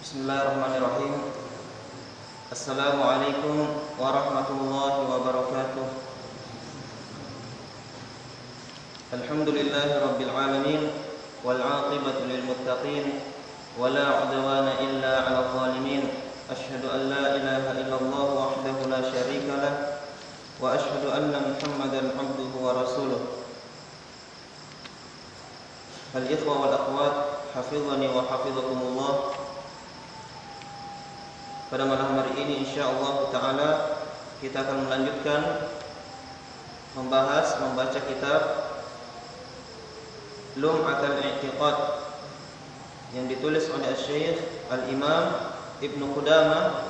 Bismillahirrahmanirrahim. Assalamualaikum warahmatullahi wabarakatuh. Alhamdulillahi rabbil alamin wal 'aqibatu lil muttaqin wala 'udwana illa 'alal zalimin. Asyhadu an la ilaha illallah wahdahu la syarika lah wa asyhadu anna Muhammadan 'abduhu wa rasuluh. Al-ikhwa wal akhwat, hafizani wa hafizakumullah. Pada malam hari ini insyaallah taala kita akan melanjutkan membaca kitab Lum'atul I'tiqad yang ditulis oleh Syekh Al-Imam Ibnu Qudamah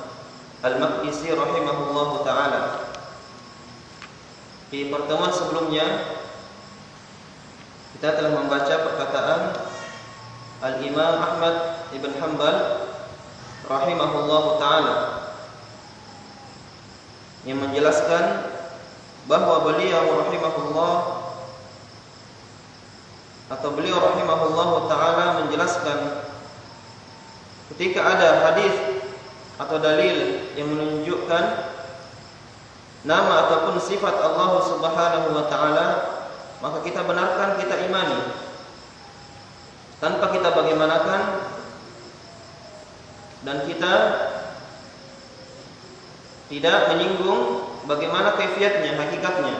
Al-Maqdisi rahimahullahu taala. Di pertemuan sebelumnya kita telah membaca perkataan Al-Imam Ahmad Ibn Hanbal rahimahullahu ta'ala yang menjelaskan bahwa beliau rahimahullahu ta'ala menjelaskan ketika ada hadis atau dalil yang menunjukkan nama ataupun sifat Allah Subhanahu wa ta'ala, maka kita benarkan, kita imani tanpa kita bagaimanakan, dan kita tidak menyinggung bagaimana kaifiatnya, hakikatnya.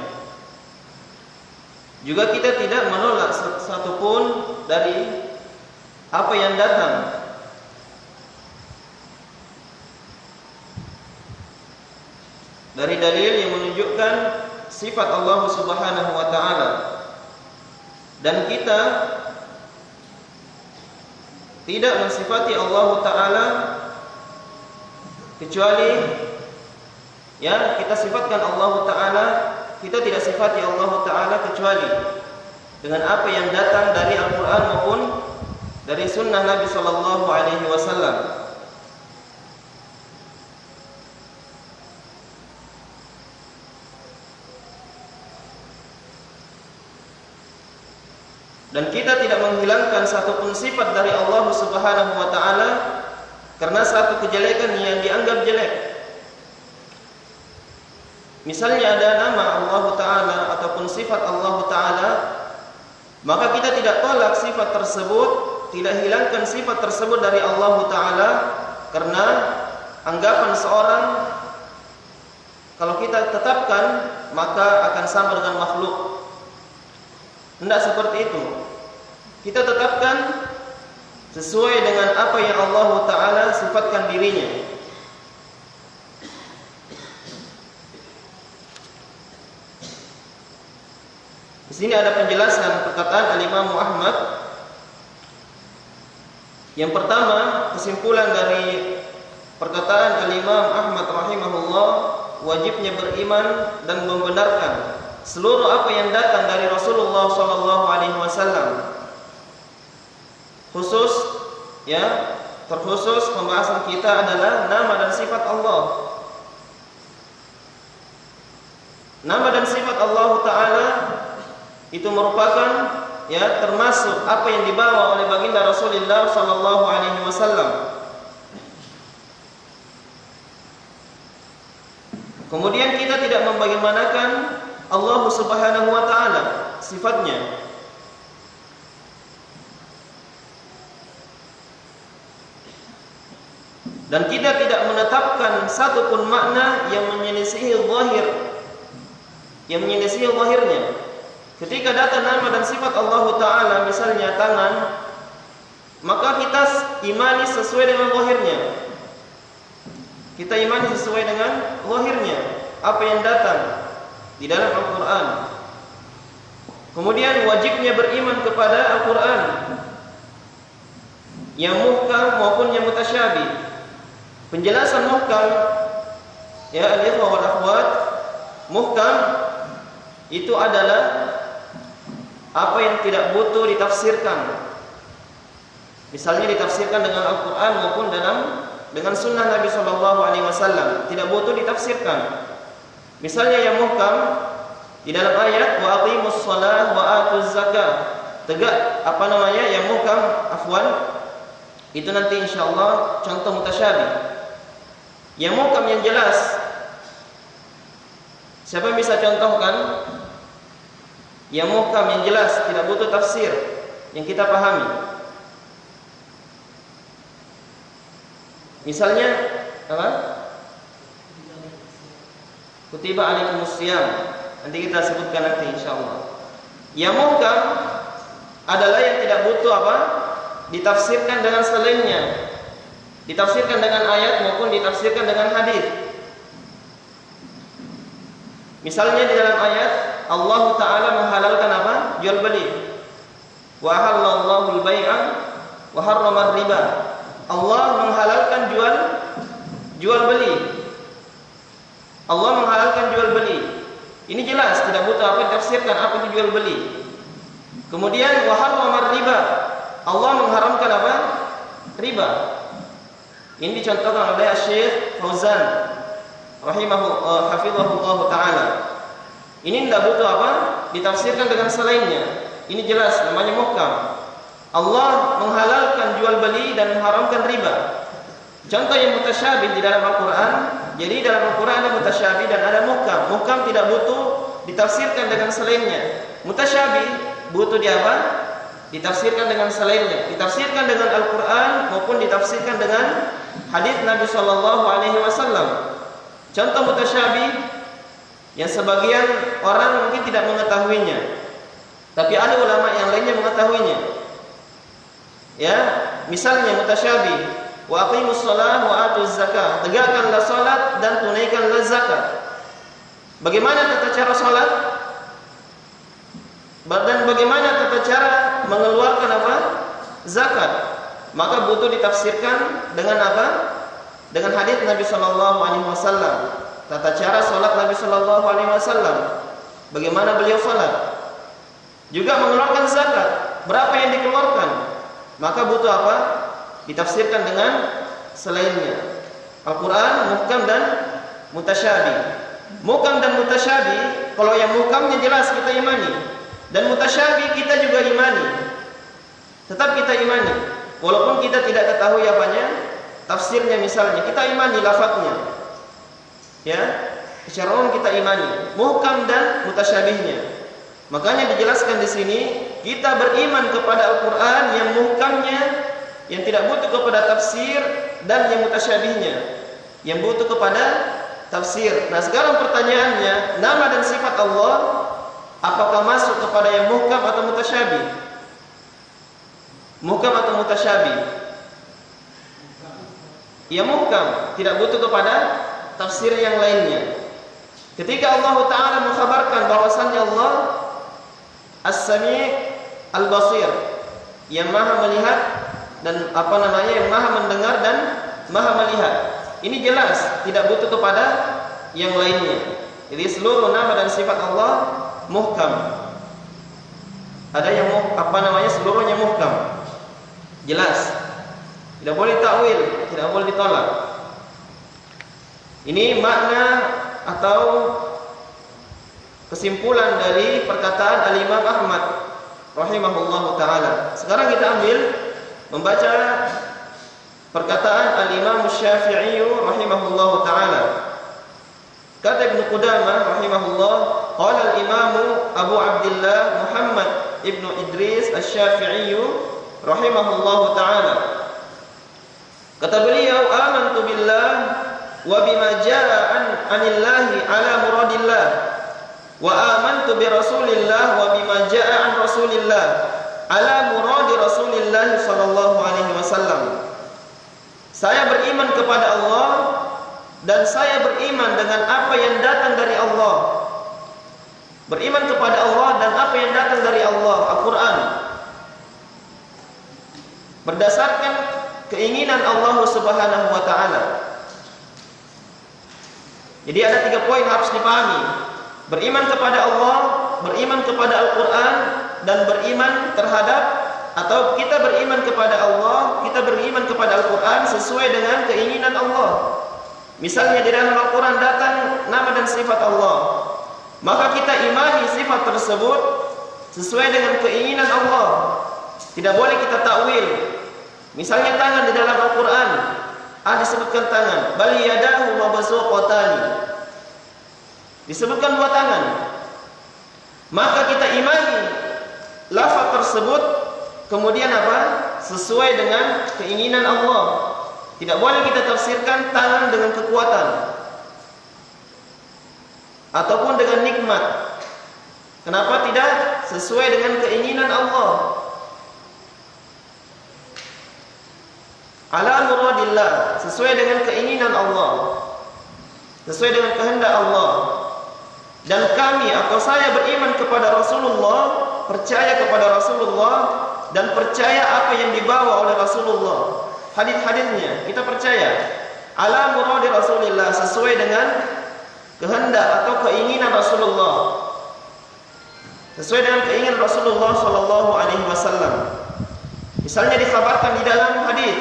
Juga kita tidak menolak satupun dari apa yang datang dari dalil yang menunjukkan sifat Allah Subhanahu wa ta'ala, dan kita tidak mensifati Allah Ta'ala kecuali kita sifatkan Allah Ta'ala, kita tidak sifati Allah Ta'ala kecuali dengan apa yang datang dari Al-Quran maupun dari sunnah Nabi Sallallahu Alaihi Wasallam. Dan kita tidak menghilangkan satupun sifat dari Allah Subhanahu wa ta'ala karena satu kejelekan yang dianggap jelek. Misalnya ada nama Allah Ta'ala ataupun sifat Allah Ta'ala, maka kita tidak tolak sifat tersebut, tidak hilangkan sifat tersebut dari Allah Ta'ala, karena anggapan seorang kalau kita tetapkan maka akan sama dengan makhluk. Tidak seperti itu. Kita tetapkan sesuai dengan apa yang Allah Ta'ala sifatkan dirinya. Di sini ada penjelasan perkataan Al-Imam Ahmad. Yang pertama, kesimpulan dari perkataan Al-Imam Ahmad rahimahullah, wajibnya beriman dan membenarkan seluruh apa yang datang dari Rasulullah sallallahu alaihi wasallam. Terkhusus pembahasan kita adalah nama dan sifat Allah. Nama dan sifat Allah Ta'ala itu merupakan termasuk apa yang dibawa oleh baginda Rasulullah sallallahu alaihi wasallam. Kemudian kita tidak membagaimanakan Allah Subhanahu wa ta'ala sifatnya. Dan kita tidak menetapkan satupun makna yang menyelisihi zahirnya. Ketika datang nama dan sifat Allah Ta'ala, misalnya tangan, maka kita imani sesuai dengan zahirnya. Kita imani sesuai dengan zahirnya, apa yang datang di dalam Al-Quran. Kemudian wajibnya beriman kepada Al-Quran yang muhkam maupun yang mutasyabih. Penjelasan muhkam, al-ikhwah wal akhwat, muhkam itu adalah apa yang tidak butuh ditafsirkan. Misalnya ditafsirkan dengan Al-Quran maupun dengan sunnah Nabi Sallallahu Alaihi Wasallam, tidak butuh ditafsirkan. Misalnya yang muhkam di dalam ayat wa aqimus shalah wa atuz zakah, tegak yang muhkam Itu nanti insyaallah contoh mutasyabih. Yang muhkam yang jelas, siapa yang bisa contohkan? Yang muhkam yang jelas, tidak butuh tafsir, yang kita pahami. Misalnya apa? Kutiba alaikumusiyam. Nanti kita sebutkan nanti insyaallah. Yang muhkam adalah yang tidak butuh apa? Ditafsirkan dengan selainnya. Ditafsirkan dengan ayat maupun ditafsirkan dengan hadis. Misalnya di dalam ayat Allah Ta'ala menghalalkan apa? Jual beli. Wa halallahu al-bai'a wa harrama riba. Allah menghalalkan jual beli. Allah menghalalkan jual beli. Ini jelas, tidak butuh apa ditafsirkan apa itu jual beli. Kemudian wa harrama riba. Allah mengharamkan apa? Riba. Ini dicontohkan oleh Syekh Fauzan hafizahullah taala. Ini tidak butuh apa? Ditafsirkan dengan selainnya. Ini jelas namanya muhkam. Allah menghalalkan jual beli dan mengharamkan riba. Contoh yang mutasyabih di dalam Al-Qur'an. Jadi dalam Al-Qur'an ada mutasyabih dan ada muhkam. Muhkam tidak butuh ditafsirkan dengan selainnya. Mutasyabih butuh di apa? Ditafsirkan dengan selainnya. Ditafsirkan dengan Al-Qur'an maupun ditafsirkan dengan hadis Nabi sallallahu alaihi wasallam. Contoh mutasyabih yang sebagian orang mungkin tidak mengetahuinya, tapi ada ulama yang lainnya mengetahuinya. Ya, misalnya mutasyabih, wa aqimus shalah wa atuz zakah. Tegakkanlah salat dan tunaikanlah zakat. Bagaimana tata cara salat? Dan bagaimana tata cara mengeluarkan apa? Zakat. Maka butuh ditafsirkan dengan apa? Dengan hadis Nabi sallallahu alaihi wasallam. Tata cara salat Nabi sallallahu alaihi wasallam. Bagaimana beliau salat? Juga mengeluarkan zakat. Berapa yang dikeluarkan? Maka butuh apa? Ditafsirkan dengan selainnya. Al-Qur'an muhkam dan mutasyabih. Muhkam dan mutasyabih, kalau yang muhkamnya jelas kita imani, dan mutasyabih kita juga imani. Tetap kita imani. Walaupun kita tidak ketahui apanya, tafsirnya misalnya, kita imani lafadznya. Ya, secara umum kita imani muhkam dan mutasyabihnya. Makanya dijelaskan di sini, kita beriman kepada Al-Qur'an yang muhkamnya, yang tidak butuh kepada tafsir, dan yang mutasyabihnya, yang butuh kepada tafsir. Nah, sekarang pertanyaannya, nama dan sifat Allah apakah masuk kepada yang muhkam atau mutasyabih? Muhkam atau mutasyabih? Ya muhkam, tidak butuh kepada tafsir yang lainnya. Ketika Allah Ta'ala mengkhabarkan bahwasannya Allah As-Sami' Al-Basir, yang maha melihat dan yang maha mendengar dan maha melihat. Ini jelas, tidak butuh kepada yang lainnya. Jadi seluruh nama dan sifat Allah muhkam. Ada yang seluruhnya muhkam. Jelas. Tidak boleh takwil, tidak boleh ditolak. Ini makna atau kesimpulan dari perkataan Al-Imam Ahmad rahimahullahu taala. Sekarang kita membaca perkataan Al-Imam Syafi'i rahimahullahu taala. Kata Ibnu Qudamah rahimahullah, qala al-Imam Abu Abdullah Muhammad Ibnu Idris Asy-Syafi'i rahimahullahu taala. Kata beliau, amantu billah wa bima jaa anillahi ala muradillah wa amantu bi rasulillah wa bima jaa an rasulillah ala muradi rasulillah sallallahu alaihi wasallam. Saya beriman kepada Allah dan saya beriman dengan apa yang datang dari Allah. Beriman kepada Allah dan apa yang datang dari Allah, Al-Quran, berdasarkan keinginan Allah Subhanahu wa ta'ala. Jadi ada 3 poin harus dipahami. Beriman kepada Allah, beriman kepada Al-Quran, dan beriman terhadap, atau kita beriman kepada Allah, kita beriman kepada Al-Quran sesuai dengan keinginan Allah. Misalnya di dalam Al-Quran datang nama dan sifat Allah, maka kita imani sifat tersebut sesuai dengan keinginan Allah. Tidak boleh kita takwil. Misalnya tangan di dalam Al-Quran, disebutkan tangan, bal yadahu mabsuqatani, disebutkan dua tangan. Maka kita imani lafaz tersebut, kemudian apa? Sesuai dengan keinginan Allah. Tidak boleh kita tafsirkan tangan dengan kekuatan ataupun dengan nikmat. Kenapa tidak? Sesuai dengan keinginan Allah. Ala muradillah, sesuai dengan keinginan Allah, sesuai dengan kehendak Allah. Dan kami atau saya beriman kepada Rasulullah, percaya kepada Rasulullah, dan percaya apa yang dibawa oleh Rasulullah, hadis-hadisnya kita percaya. Ala muradi Rasulillah, sesuai dengan kehendak atau keinginan Rasulullah, sesuai dengan keinginan Rasulullah sallallahu alaihi wasallam. Misalnya dikhabarkan di dalam hadis,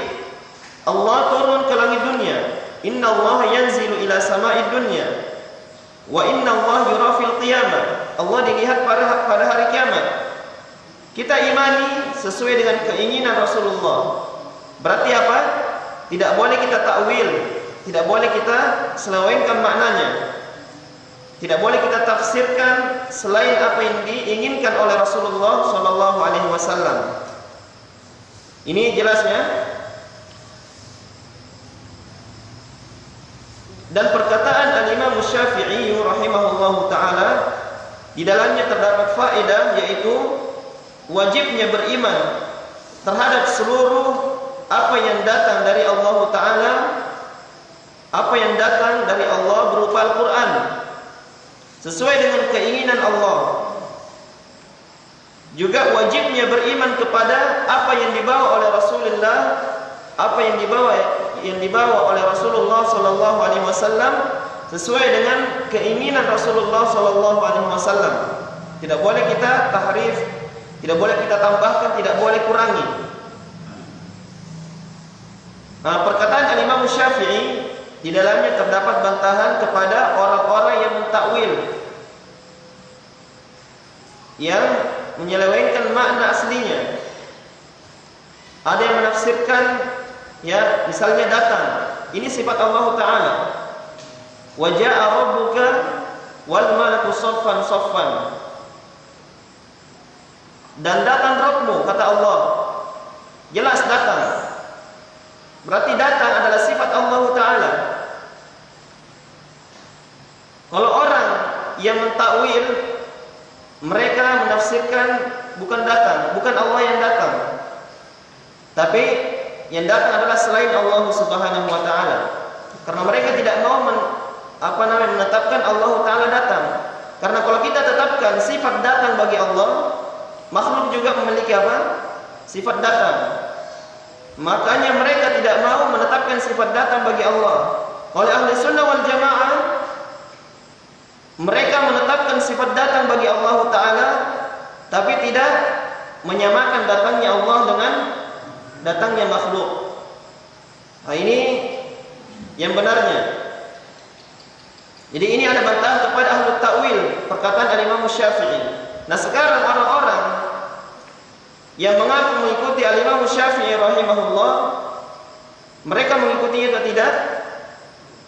Allah turun ke langit dunia. Inna Allah yanzilu ila sama'id dunya, wa inna Allah yura fil qiyamah. Allah dilihat pada hari kiamat. Kita imani sesuai dengan keinginan Rasulullah. Berarti apa? Tidak boleh kita takwil, tidak boleh kita selewengkan maknanya, tidak boleh kita tafsirkan selain apa yang diinginkan oleh Rasulullah sallallahu alaihi wasallam. Ini jelasnya. Dan perkataan Al-Imam Syafi'i rahimahullahu taala, di dalamnya terdapat faedah, yaitu wajibnya beriman terhadap seluruh apa yang datang dari Allah taala, apa yang datang dari Allah berupa Al-Qur'an, sesuai dengan keinginan Allah. Juga wajibnya beriman kepada apa yang dibawa oleh Rasulullah, apa yang dibawa oleh Rasulullah sallallahu alaihi wasallam, sesuai dengan keinginan Rasulullah sallallahu alaihi wasallam. Tidak boleh kita tahrif, tidak boleh kita tambahkan, tidak boleh kurangi. Perkataan Al-Imam Syafi'i, di dalamnya terdapat bantahan kepada orang-orang yang mentakwil, yang menyelewengkan makna aslinya. Ada yang menafsirkan, ya, misalnya datang, ini sifat Allah taala. Wa jaa'a rabbuka wal malaku saffan saffan. Dan datang Rabbmu, kata Allah. Jelas datang. Berarti datang adalah sifat Allah taala. Kalau orang yang mentakwil, mereka menafsirkan bukan datang, bukan Allah yang datang, tapi yang datang adalah selain Allah Subhanahu wa taala. Karena mereka tidak mau menetapkan Allah taala datang. Karena kalau kita tetapkan sifat datang bagi Allah, makhluk juga memiliki apa? Sifat datang. Makanya mereka tidak mau menetapkan sifat datang bagi Allah. Oleh ahli sunnah wal jamaah, mereka menetapkan sifat datang bagi Allah taala, tapi tidak menyamakan datangnya Allah dengan datangnya makhluk. Nah, ini yang benarnya. Jadi ini ada bantahan kepada ahli takwil, perkataan Al-Imam Syafi'i. Nah, sekarang orang-orang yang mengaku mengikuti Al-Imam Syafi'i rahimahullah, mereka mengikutinya atau tidak?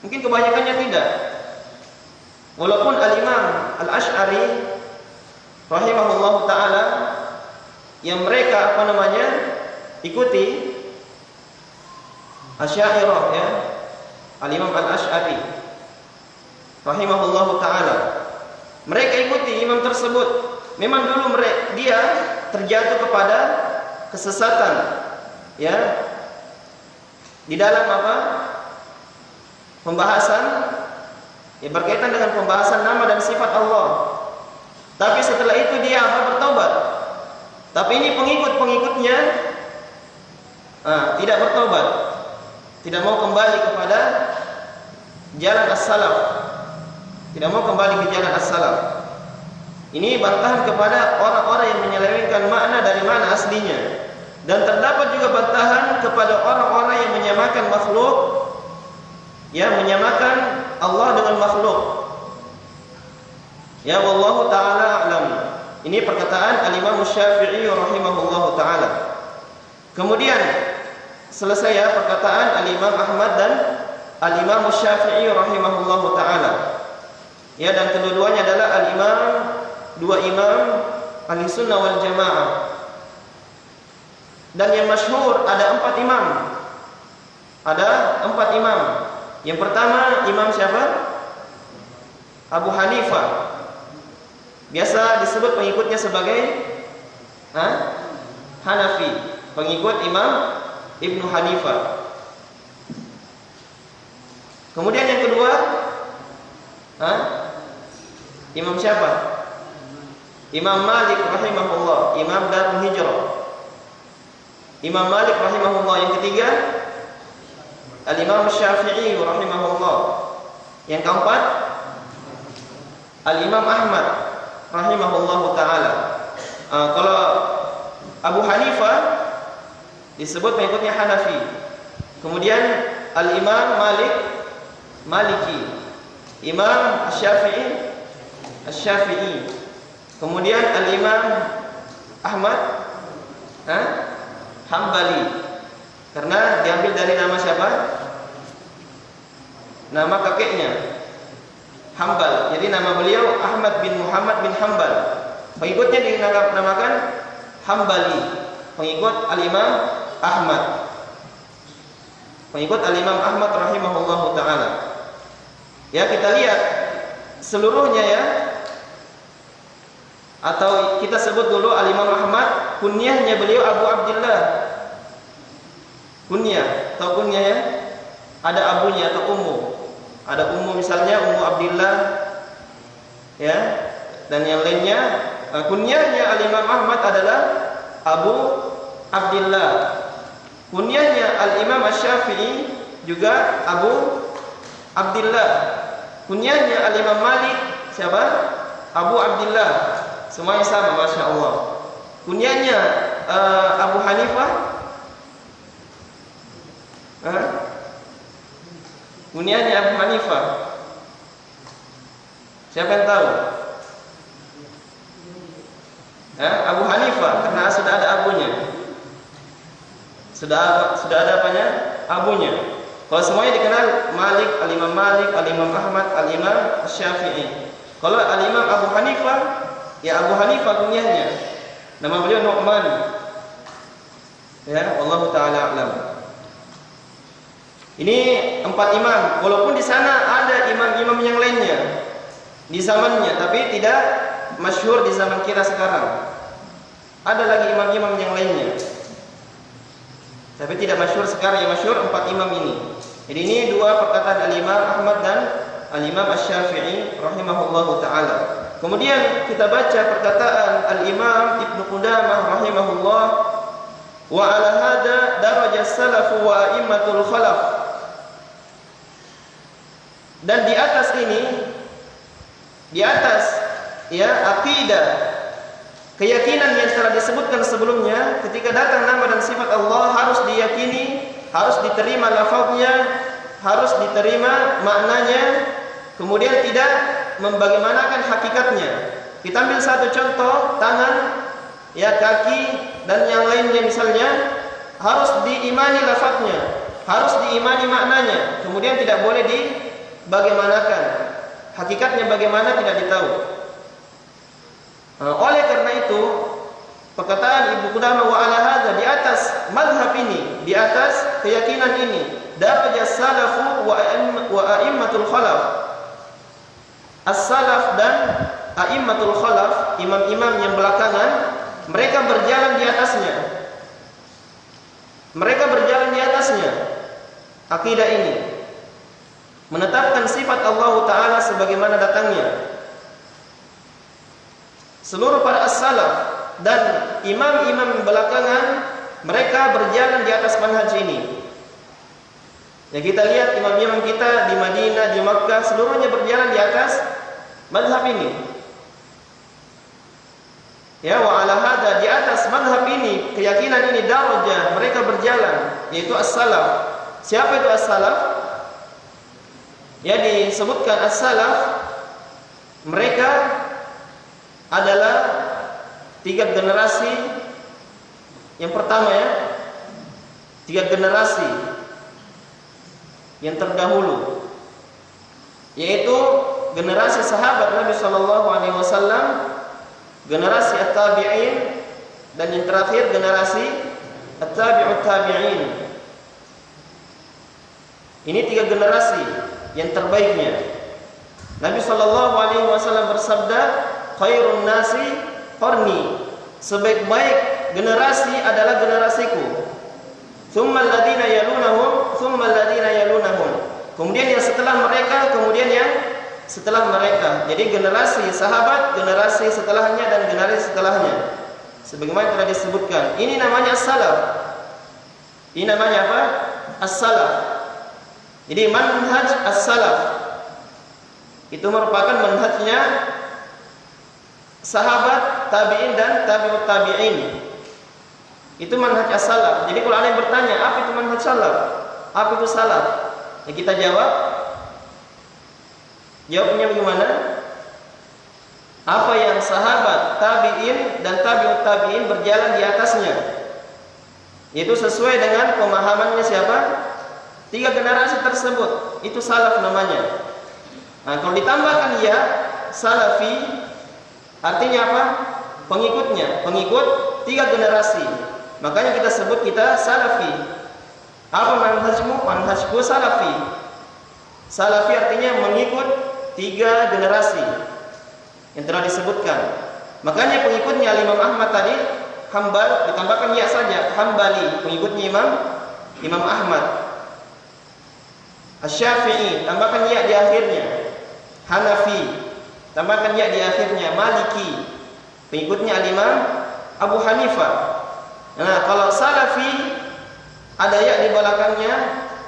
Mungkin kebanyakannya tidak. Walaupun Al-Imam Al-Asy'ari rahimahullah taala, yang mereka ikuti Asy'ariyah, ya, Al-Imam Al-Asy'ari rahimahullah taala, mereka ikuti imam tersebut. Memang dulu dia terjatuh kepada kesesatan, ya, di dalam pembahasan, ya, berkaitan dengan pembahasan nama dan sifat Allah. Tapi setelah itu dia bertobat. Tapi ini pengikut-pengikutnya tidak bertobat, tidak mau kembali kepada jalan as-salaf, tidak mau kembali ke jalan as-salaf. Ini bantahan kepada orang-orang yang menyelewengkan makna dari mana aslinya. Dan terdapat juga bantahan kepada orang-orang yang menyamakan makhluk, ya, menyamakan Allah dengan makhluk. Ya, wallahu taala a'lam. Ini perkataan Al-Imam Syafi'i rahimahullahu taala. Kemudian selesai ya perkataan Al-Imam Ahmad dan Al-Imam Syafi'i rahimahullahu taala. Ya, dan kedua-duanya adalah dua imam Ahlussunnah wal Jamaah. Dan yang masyhur ada 4 imam. Ada 4 imam. Yang pertama imam siapa? Abu Hanifah. Biasa disebut pengikutnya sebagai Hanafi, pengikut Imam Ibnu Hanifah. Kemudian yang kedua, imam siapa? Imam Malik rahimahullah, Imam Darul Hijrah. Imam Malik rahimahullah. Yang ketiga, Al-Imam Syafi'i rahimahullah. Yang keempat, Al-Imam Ahmad rahimahullahu taala. Kalau Abu Hanifah disebut pengikutnya Hanafi. Kemudian Al-Imam Maliki. Imam Syafi'i. Kemudian Al-Imam Ahmad Hambali. Karena diambil dari nama siapa? Nama kakeknya Hambal. Jadi nama beliau Ahmad bin Muhammad bin Hambal. Pengikutnya dinamakan Hambali, pengikut Al-Imam Ahmad. Pengikut Al-Imam Ahmad rahimahullahu taala. Ya, kita lihat seluruhnya ya. Atau kita sebut dulu Al-Imam Ahmad, kunyahnya beliau Abu Abdullah. Kunyah, atau kunyah ya? Ada abunya atau ummu. Ada ummu misalnya Ummu Abdillah, ya, dan yang lainnya. Kunyahnya Al-Imam Ahmad adalah Abu Abdillah. Kunyahnya Al-Imam Syafi'i juga Abu Abdillah. Kunyahnya Al-Imam Malik siapa? Abu Abdillah. Semuanya sama, masya Allah. Kunyahnya Abu Hanifah, kunyahnya Abu Hanifah, siapa yang tahu? Abu Hanifah, karena sudah ada abunya. Sudah ada apanya? Abunya. Kalau semuanya dikenal Malik, Al-Imam Malik, Al-Imam Ahmad, Al-Imam Syafi'i. Kalau Al-Imam Abu Hanifah, ya Abu Hanifah kunyahnya. Nama beliau Nu'man. Ya, wallahu taala a'lam. Ini 4 imam. Walaupun di sana ada imam-imam yang lainnya di zamannya, tapi tidak masyhur di zaman kita sekarang. Ada lagi imam-imam yang lainnya, tapi tidak masyhur sekarang. Yang masyhur 4 imam ini. Jadi ini 2 perkataan Al-Imam Ahmad dan Al-Imam Asy-Syafi'i rahimahullahu taala. Kemudian kita baca perkataan Al-Imam Ibnu Qudamah rahimahullah, wa ala hada daraja salafu wa a'immatul khalaf. Dan di atas ini, di atas ya akidah, keyakinan yang telah disebutkan sebelumnya, ketika datang nama dan sifat Allah harus diyakini, harus diterima lafaznya, harus diterima maknanya, kemudian tidak membagaimanakan hakikatnya. Kita ambil satu contoh, tangan, ya kaki dan yang lainnya misalnya, harus diimani lafaznya, harus diimani maknanya, kemudian tidak boleh dibagaimanakan. Hakikatnya bagaimana tidak ditahu. Oleh karena itu, perkataan Ibnu Qudamah wa ala hadza, di atas mazhab ini, di atas keyakinan ini, darajah salafu wa a'immatul khalaf. As-salaf dan a'immatul khalaf, imam-imam yang belakangan, mereka berjalan di atasnya. Mereka berjalan di atasnya. Akidah ini menetapkan sifat Allah Ta'ala sebagaimana datangnya. Seluruh para as-salaf dan imam-imam belakangan, mereka berjalan di atas manhaj ini. Ya, kita lihat imam-imam kita di Madinah, di Makkah, seluruhnya berjalan di atas mazhab ini. Ya, wa ala hada, di atas mazhab ini, keyakinan ini, darajah, mereka berjalan, yaitu as-salaf. Siapa itu as-salaf? Ya, disebutkan as-salaf, mereka adalah 3 generasi. Yang pertama ya, 3 generasi yang terdahulu, yaitu generasi sahabat Nabi sallallahu alaihi wasallam, generasi at-tabi'in, dan yang terakhir generasi at-tabi'ut tabi'in. Ini 3 generasi yang terbaiknya. Nabi sallallahu alaihi wasallam bersabda, khairun nasi qarni, sebaik-baik generasi adalah generasiku. Tsumma alladziina yalunahum, tsumma alladziina yalunahum. Kemudian yang setelah mereka, kemudian yang setelah mereka. Jadi generasi sahabat, generasi setelahnya, dan generasi setelahnya. Sebagaimana telah disebutkan. Ini namanya as-salaf. Ini namanya apa? As-salaf. Jadi manhaj as-salaf itu merupakan manhajnya sahabat, tabi'in, dan tabi'ut tabi'in. Itu manhaj as-salaf. Jadi kalau ada yang bertanya, apa itu manhaj salaf? Apa itu salaf? Ya kita jawab. Jawabnya bagaimana? Apa yang sahabat, tabi'in, dan tabi'ut tabi'in berjalan di atasnya. Itu sesuai dengan pemahamannya siapa? 3 generasi tersebut. Itu salaf namanya. Nah, kalau ditambahkan ya salafi, artinya apa? Pengikutnya, pengikut 3 generasi. Makanya kita sebut kita salafi. Apa manhajmu? Manhajku salafi. Salafi artinya mengikut 3 generasi yang telah disebutkan. Makanya pengikutnya Imam Ahmad tadi Hambal, ditambahkan ya saja, Hambali, pengikutnya Imam Ahmad. Asy-Syafi'i, tambahkan ya di akhirnya. Hanafi, tambahkan ya di akhirnya. Maliki, pengikutnya Imam Abu Hanifah. Nah, kalau salafi ada ya di belakangnya,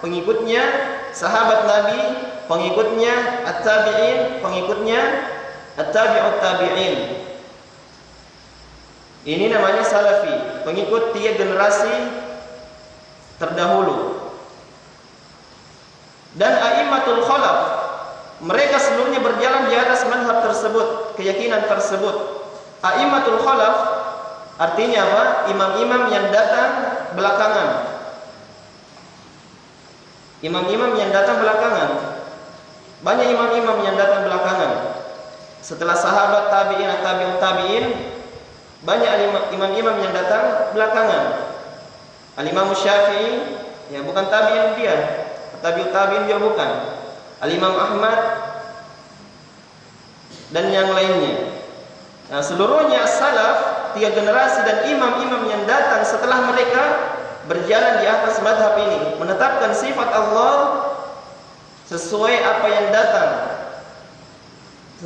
pengikutnya sahabat Nabi, pengikutnya at-tabi'in, pengikutnya at-tabi'ut tabi'in. Ini namanya salafi, pengikut 3 generasi terdahulu. Dan a'immatul khalaf, mereka seluruhnya berjalan di atas manhaj tersebut, keyakinan tersebut. A'immatul khalaf artinya apa? Imam-imam yang datang belakangan. Imam-imam yang datang belakangan. Banyak imam-imam yang datang belakangan. Setelah sahabat, tabi'in, tabi'ut tabi'in, banyak imam-imam yang datang belakangan. Al-Imam Syafi'i, ya bukan tabi'in dia. Tabi'ut tabi'in dia bukan. Al-Imam Ahmad dan yang lainnya. Nah, seluruhnya salaf, 3 generasi dan imam-imam yang datang setelah mereka berjalan di atas madhab ini, menetapkan sifat Allah sesuai apa yang datang,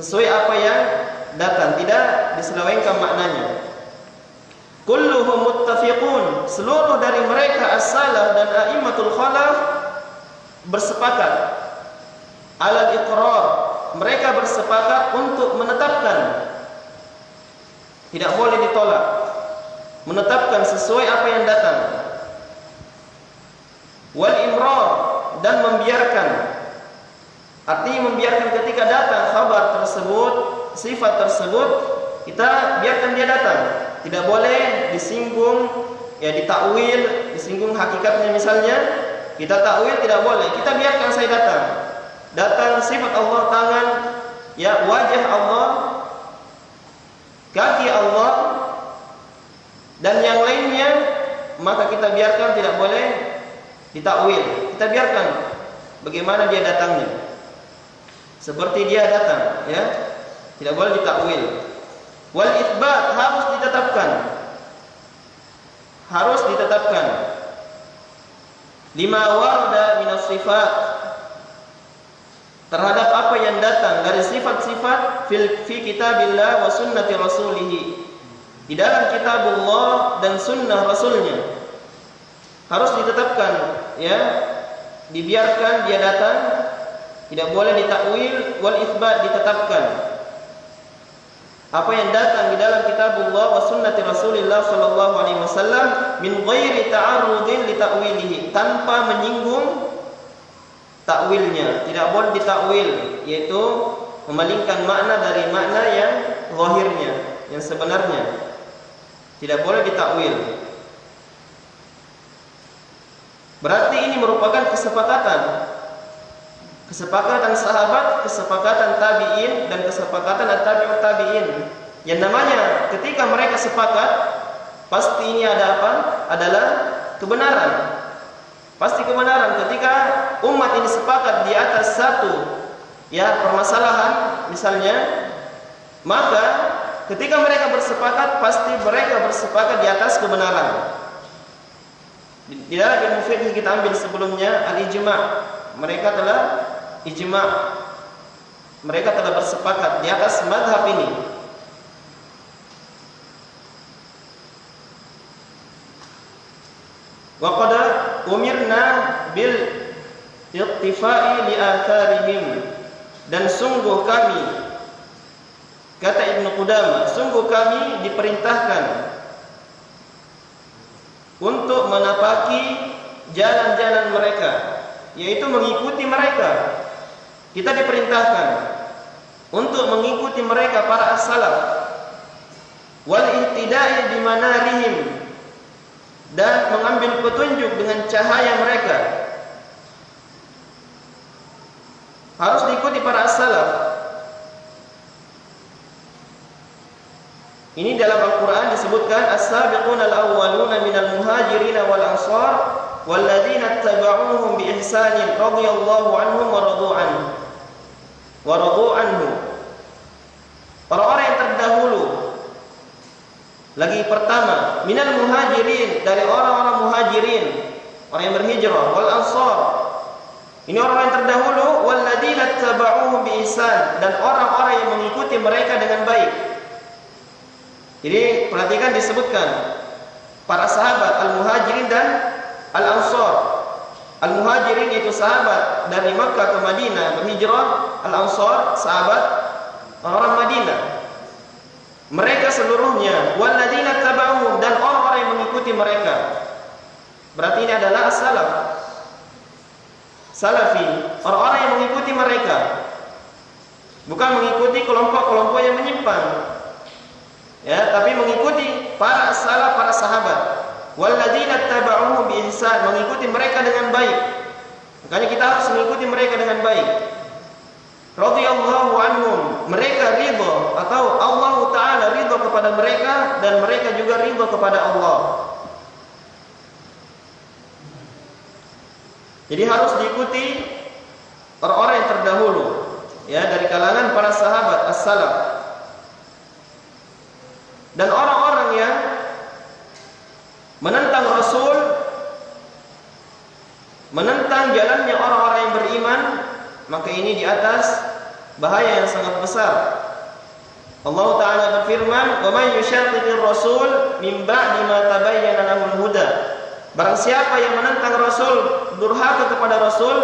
sesuai apa yang datang, tidak diselewengkan maknanya. Kulluhum muttafiqun, seluruh dari mereka as-salaf dan a'immatul khalaf bersepakat alal iqrar, mereka bersepakat untuk menetapkan, tidak boleh ditolak, menetapkan sesuai apa yang datang. Wal imrar, dan membiarkan, artinya membiarkan ketika datang khabar tersebut, sifat tersebut, kita biarkan dia datang, tidak boleh disinggung, ya ditakwil, disinggung hakikatnya misalnya, kita takwil tidak boleh, kita biarkan saya datang. Datang sifat Allah, tangan, ya wajah Allah, kaki Allah, dan yang lainnya, maka kita biarkan, tidak boleh ditakwil. Kita biarkan bagaimana dia datangnya, seperti dia datang, ya tidak boleh ditakwil. Wal itsbat, harus ditetapkan, harus ditetapkan. Lima warada minas sifat, terhadap apa yang datang dari sifat-sifat fi kitabillah wa sunnati rasulih, di dalam kitabullah dan sunnah rasulnya, harus ditetapkan, ya dibiarkan dia datang, tidak boleh ditakwil. Wal itsbat, ditetapkan apa yang datang di dalam kitabullah wa sunnati rasulillah sallallahu alaihi wasallam min ghairi ta'arrudin li ta'wilihi, tanpa menyinggung takwilnya, tidak boleh ditakwil, yaitu memalingkan makna dari makna yang zahirnya, yang sebenarnya, tidak boleh ditakwil. Berarti ini merupakan kesepakatan sahabat, kesepakatan tabi'in, dan kesepakatan tabi'ut tabi'in. Yang namanya ketika mereka sepakat, pasti ini ada apa? Adalah kebenaran. Pasti kebenaran. Ketika umat ini sepakat di atas satu permasalahan misalnya, maka ketika mereka bersepakat, pasti mereka bersepakat di atas kebenaran. Di dalam ilmu fiqh kita ambil sebelumnya al-ijma'. Mereka telah ijma'. Mereka telah bersepakat di atas mazhab ini. Wa qad umirna bil iqtifa'i li atharihim, dan sungguh kami, kata Ibnu Qudamah, sungguh kami diperintahkan untuk menapaki jalan-jalan mereka, yaitu mengikuti mereka. Kita diperintahkan untuk mengikuti mereka para as-salaf, wal ihtida'i bi manarihim, dan mengambil petunjuk dengan cahaya mereka. Harus diikuti para as-salaf. Ini dalam Al-Quran disebutkan as-sabiquna al-awwaluna minal muhajirin wal ansar walladzina ittaba'uuhum bi ihsanin radhiyallahu anhum wa radu anhu. Orang-orang yang terdahulu. Lagi pertama, minal muhajirin, dari orang-orang muhajirin, orang yang berhijrah, wal ansar. Ini orang yang terdahulu, walladzina ittaba'uuhum bi ihsan, dan orang-orang yang mengikuti mereka dengan baik. Jadi perhatikan disebutkan para sahabat al-muhajirin dan al-ansar. Al-muhajirin itu sahabat dari Makkah ke Madinah berhijrah, al-ansar sahabat orang Madinah. Mereka seluruhnya walladzina tabauhum, dan orang-orang yang mengikuti mereka. Berarti ini adalah as-salaf. Salafi, orang-orang yang mengikuti mereka. Bukan mengikuti kelompok-kelompok yang menyimpang. Tapi mengikuti para salaf, para sahabat. Walladzina tabauhum bi ihsan, mengikuti mereka dengan baik. Makanya kita harus mengikuti mereka dengan baik. Radhiyallahu anhum, mereka ridha, atau Allah Ta'ala ridha kepada mereka, dan mereka juga ridha kepada Allah. Jadi harus diikuti orang-orang yang terdahulu, dari kalangan para sahabat as-salaf. Dan orang-orang yang menentang Rasul, menentang jalannya orang-orang yang beriman, maka ini di atas bahaya yang sangat besar. Allah Ta'ala berfirman, "Wa may yushaqiqir rasul min ba'di ma tabayyana lahul huda." Barang siapa yang menentang Rasul, durhaka kepada Rasul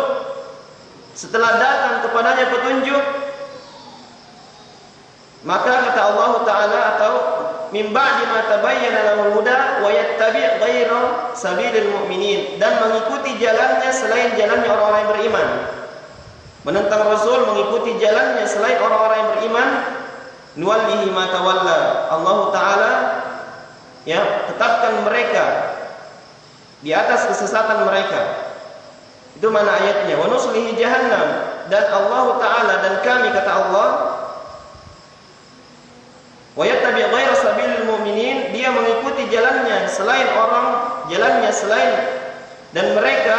setelah datang kepadanya petunjuk, maka kata Allah Ta'ala, atau min ba'di ma tabayyana lahul huda wa yattabi' ghayra sabilil mu'minin, dan mengikuti jalannya selain jalannya orang-orang yang beriman. Menentang Rasul, mengikuti jalannya selain orang-orang yang beriman, nuwallihi ma tawalla. Allah Ta'ala tetapkan mereka di atas kesesatan mereka. Itu mana ayatnya, wa nuslihi jahannam, dan Allah Ta'ala, dan kami, kata Allah, wa yattabi' ghayra sabilil mu'minin, dia mengikuti jalannya selain dan mereka,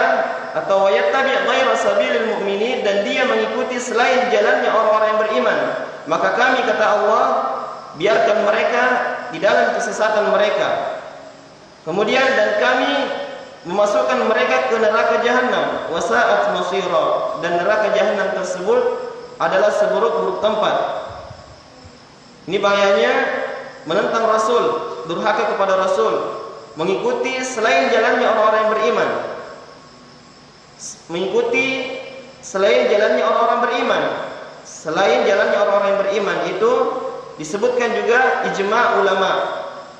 atau wa yattabi' ghayra sabilil mu'minin, dan dia mengikuti selain jalannya orang-orang yang beriman, maka kami, kata Allah, biarkan mereka di dalam kesesatan mereka. Kemudian, dan kami memasukkan mereka ke neraka jahanam, wa sa'at masira, dan neraka jahanam tersebut adalah seburuk-buruk tempat. Ini bahayanya menentang Rasul, durhaka kepada Rasul, mengikuti selain jalannya orang-orang yang beriman. Mengikuti selain jalannya orang-orang beriman. Selain jalannya orang-orang yang beriman itu disebutkan juga ijma' ulama.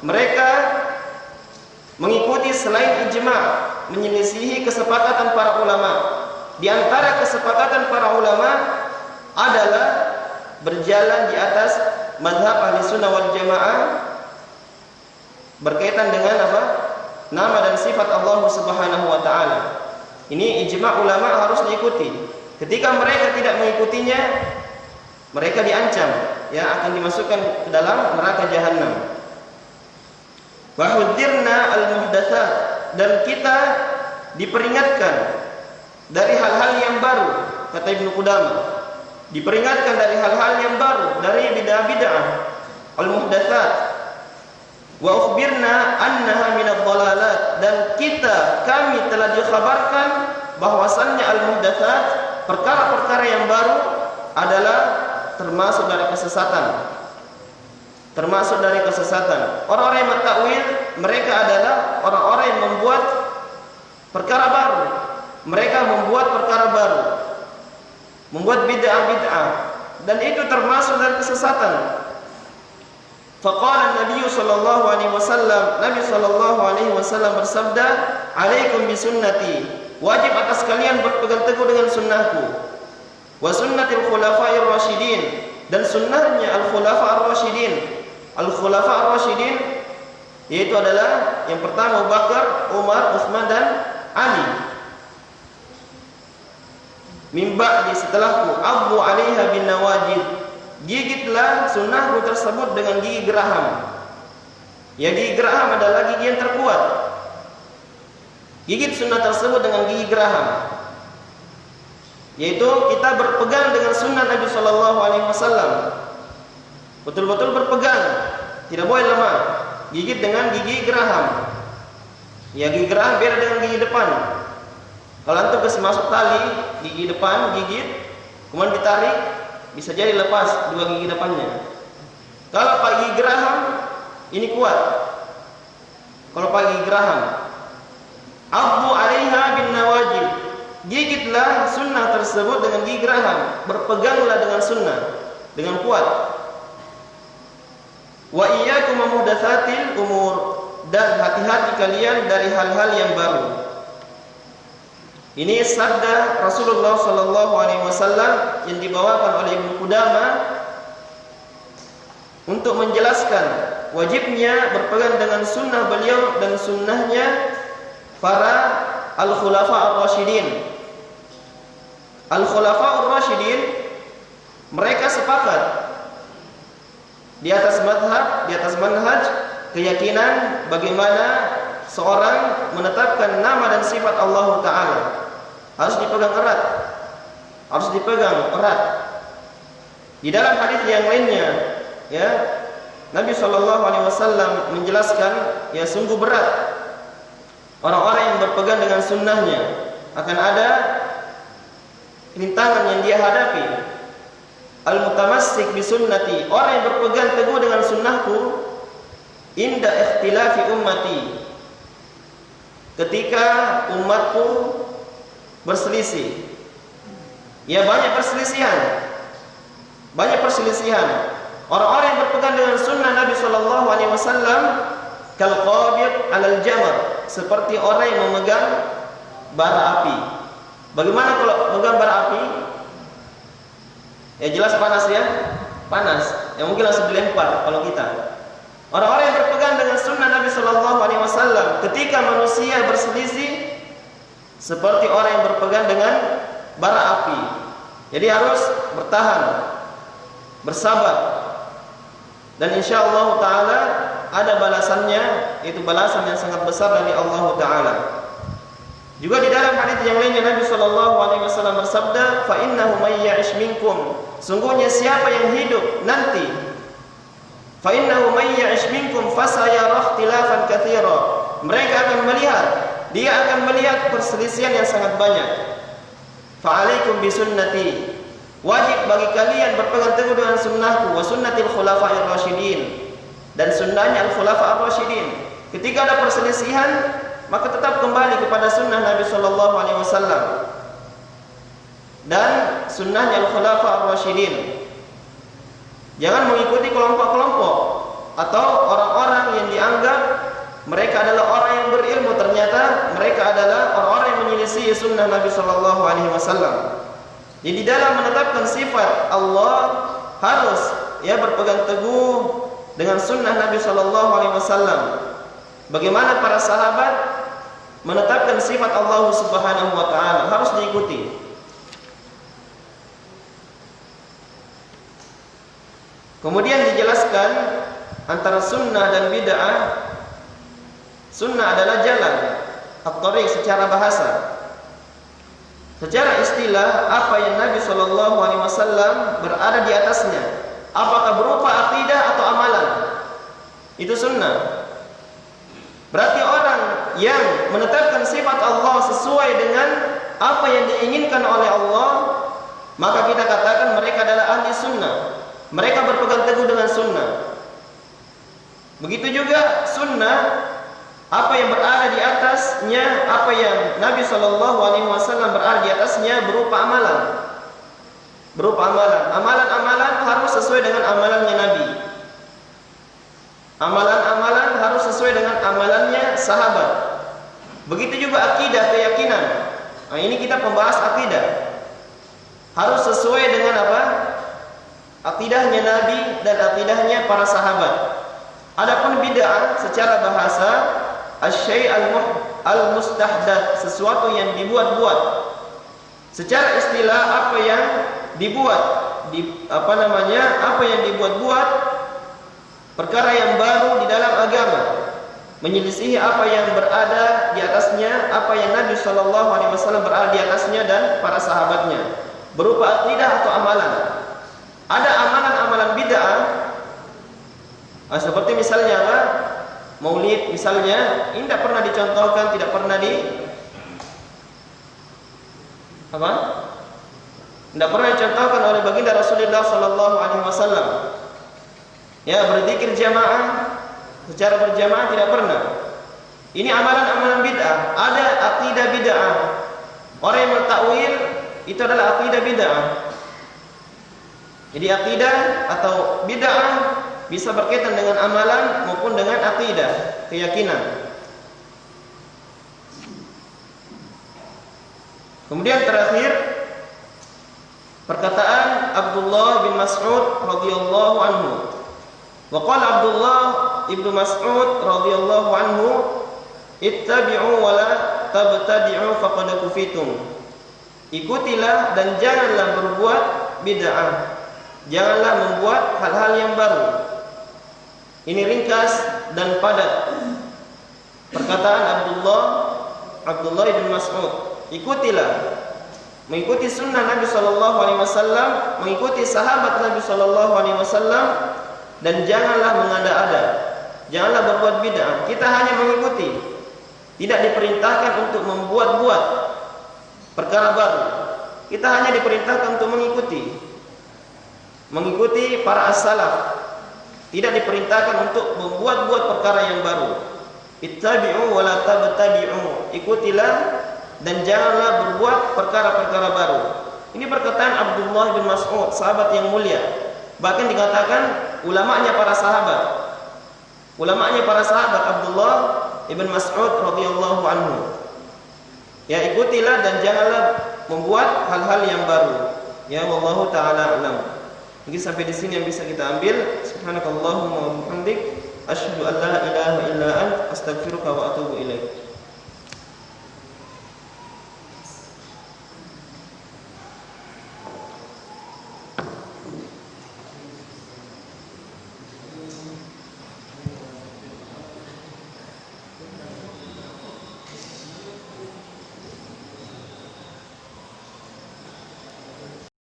Mereka mengikuti selain ijma', menyelisihi kesepakatan para ulama. Di antara kesepakatan para ulama adalah berjalan di atas mazhab Ahlussunnah wal Jamaah berkaitan dengan apa? Nama dan sifat Allah Subhanahu wa taala. Ini ijma' ulama harus diikuti. Ketika mereka tidak mengikutinya, mereka diancam, ya, akan dimasukkan ke dalam neraka jahanam. Wa hudzirna al-muhdatsat, dan kita diperingatkan dari hal-hal yang baru, kata Ibnu Qudamah. Diperingatkan dari hal-hal yang baru, dari bid'ah-bid'ah al-muhdatsat. Wa ukhbirna annaha minadh dhalalat, dan kami telah dikhabarkan bahwasannya al-muhdatsat, perkara-perkara yang baru adalah termasuk dari kesesatan. Termasuk dari kesesatan. Orang-orang yang mentakwil, mereka adalah orang-orang yang membuat perkara baru. Mereka membuat perkara baru, membuat bid'ah-bid'ah, dan itu termasuk dari kesesatan. Faqala Nabi sallallahu alaihi wasallam, Nabi sallallahu alaihi wasallam bersabda, "Alaikum bi sunnati." Wajib atas kalian berpegang teguh dengan sunnahku. Wa sunnatil khulafa'ir rasyidin, dan sunnahnya al-khulafa ar-rasyidin. Al-khulafa ar-rasyidin yaitu adalah yang pertama Abu Bakar, Umar, Utsman dan Ali. Min ba'di, setelahku, abu 'alaiha bin nawajid, gigitlah sunnahku tersebut dengan gigi geraham. Ya, gigi geraham adalah gigi yang terkuat. Gigit sunnah tersebut dengan gigi geraham, yaitu kita berpegang dengan sunnah Nabi sallallahu alaihi wasallam. Betul-betul berpegang, tidak boleh lemah. Gigit dengan gigi geraham. Ya, gigi geraham beda dengan gigi depan. Kalau antum kasih masuk tali gigi depan, gigit, kemudian ditarik, bisa jadi lepas dua gigi depannya. Kalau pakai gigi geraham, ini kuat. Kalau pakai gigi geraham, abu 'alaiha bin nawajib, gigitlah sunnah tersebut dengan gigi geraham, berpeganglah dengan sunnah dengan kuat. Wa iyyakum muhdatsatil umur, dan hati-hati kalian dari hal-hal yang baru. Ini sabda Rasulullah sallallahu alaihi wasallam yang dibawakan oleh Ibnu Qudamah untuk menjelaskan wajibnya berpegang dengan sunnah beliau dan sunnahnya para al-khulafa ar-rasyidin. Al-khulafa ar-rasyidin, mereka sepakat di atas madhab, di atas manhaj keyakinan bagaimana seorang menetapkan nama dan sifat Allah Ta'ala. Harus dipegang erat, harus dipegang erat. Di dalam hadis yang lainnya, ya, Nabi SAW menjelaskan, ya, sungguh berat orang-orang yang berpegang dengan sunnahnya, akan ada rintangan yang dia hadapi. Al-mutamassik bi sunnati, orang yang berpegang teguh dengan sunnahku, inda ikhtilafi ummati, ketika umatku berselisih. Ya, banyak perselisihan. Banyak perselisihan. Orang-orang yang berpegang dengan sunnah Nabi sallallahu alaihi wasallam kal qabid 'alal jamar, seperti orang yang memegang bara api. Bagaimana kalau memegang bara api? Ya, jelas panas, ya. Panas. Ya, mungkin langsung dilempar kalau kita. Orang-orang yang berpegang dengan sunnah Nabi sallallahu alaihi wasallam ketika manusia berselisih seperti orang yang berpegang dengan bara api. Jadi harus bertahan, bersabar, dan insyaallah taala ada balasannya, itu balasan yang sangat besar dari Allah Ta'ala. Juga di dalam hadis yang lainnya Nabi sallallahu alaihi wasallam bersabda, "Fa innahu may ya'ish minkum", sungguhnya siapa yang hidup nanti, "Fa innahu may ya'ish minkum fasayara ikhtilafan katsira", mereka akan melihat, dia akan melihat perselisihan yang sangat banyak. "Fa 'alaikum bi sunnati", wajib bagi kalian berpegang teguh dengan sunnahku, wa sunnatil khulafa'ir rasyidin, dan sunnahnya al-khulafa ar-rasyidin. Ketika ada perselisihan, maka tetap kembali kepada sunnah Nabi sallallahu alaihi wasallam dan sunnahnya al-khulafa ar-rasyidin. Jangan mengikuti kelompok-kelompok atau orang-orang yang dianggap mereka adalah orang yang berilmu, ternyata mereka adalah orang-orang yang menyelisih sunnah Nabi sallallahu alaihi wasallam. Jadi dalam menetapkan sifat Allah harus, ya, berpegang teguh dengan sunnah Nabi sallallahu alaihi wasallam. Bagaimana para sahabat menetapkan sifat Allah Subhanahu wa taala harus diikuti. Kemudian dijelaskan antara sunnah dan bid'ah. Sunnah adalah jalan, at-thariq secara bahasa. Secara istilah, apa yang Nabi SAW berada di atasnya, apakah berupa akidah atau amalan, itu sunnah. Berarti orang yang menetapkan sifat Allah sesuai dengan apa yang diinginkan oleh Allah, maka kita katakan mereka adalah ahli sunnah. Mereka berpegang teguh dengan sunnah. Begitu juga sunnah, apa yang berada di atasnya, apa yang Nabi SAW berada di atasnya berupa amalan. Berupa amalan. Amalan-amalan harus sesuai dengan amalannya Nabi. Amalan-amalan harus sesuai dengan amalannya sahabat. Begitu juga akidah, keyakinan. Nah, ini kita pembahas akidah. Harus sesuai dengan apa? Akidahnya Nabi dan akidahnya para sahabat. Adapun bid'ah secara bahasa, asy-syai' al-mustahdath, sesuatu yang dibuat-buat. Secara istilah, apa yang dibuat, apa yang dibuat-buat, perkara yang baru di dalam agama, menyelisihi apa yang berada di atasnya, apa yang Nabi SAW berada di atasnya dan para sahabatnya, berupa akidah atau amalan. Ada amalan-amalan bid'ah, seperti misalnya apa? Maulid misalnya, ini tidak pernah dicontohkan, tidak pernah tidak pernah dicontohkan oleh baginda Rasulullah SAW. Ya, berzikir jamaah secara berjamaah tidak pernah. Ini amalan-amalan bid'ah. Ada akidah bid'ah. Orang yang bertakwil itu adalah akidah bid'ah. Jadi akidah atau bid'ah bisa berkaitan dengan amalan maupun dengan akidah, keyakinan. Kemudian terakhir, perkataan Abdullah bin Mas'ud radhiyallahu anhu. Wa qala Abdullah ibnu Mas'ud radhiyallahu anhu, ittabi'u wa la tabtadi'u faqad kufitum. Ikutilah dan janganlah berbuat bid'ah. Janganlah membuat hal-hal yang baru. Ini ringkas dan padat perkataan Abdullah bin Mas'ud. Ikutilah, mengikuti sunnah Nabi SAW, mengikuti sahabat Nabi SAW, dan janganlah mengada-ada, janganlah berbuat bid'ah. Kita hanya mengikuti, tidak diperintahkan untuk membuat-buat perkara baru. Kita hanya diperintahkan untuk mengikuti para as-salaf. Tidak diperintahkan untuk membuat-buat perkara yang baru. Ittabi'u wa la tabtadi'u. Ikutilah dan janganlah berbuat perkara-perkara baru. Ini perkataan Abdullah bin Mas'ud, sahabat yang mulia. Bahkan dikatakan ulamanya para sahabat. Ulamanya para sahabat Abdullah ibn Mas'ud radhiyallahu anhu. Ya, ikutilah dan janganlah membuat hal-hal yang baru. Ya, wallahu taala alam. Mungkin sampai di sini yang bisa kita ambil. Subhanakallahumma wa bihamdik, asyhadu an la ilaha illa anta, astaghfiruka wa atubu ilaik.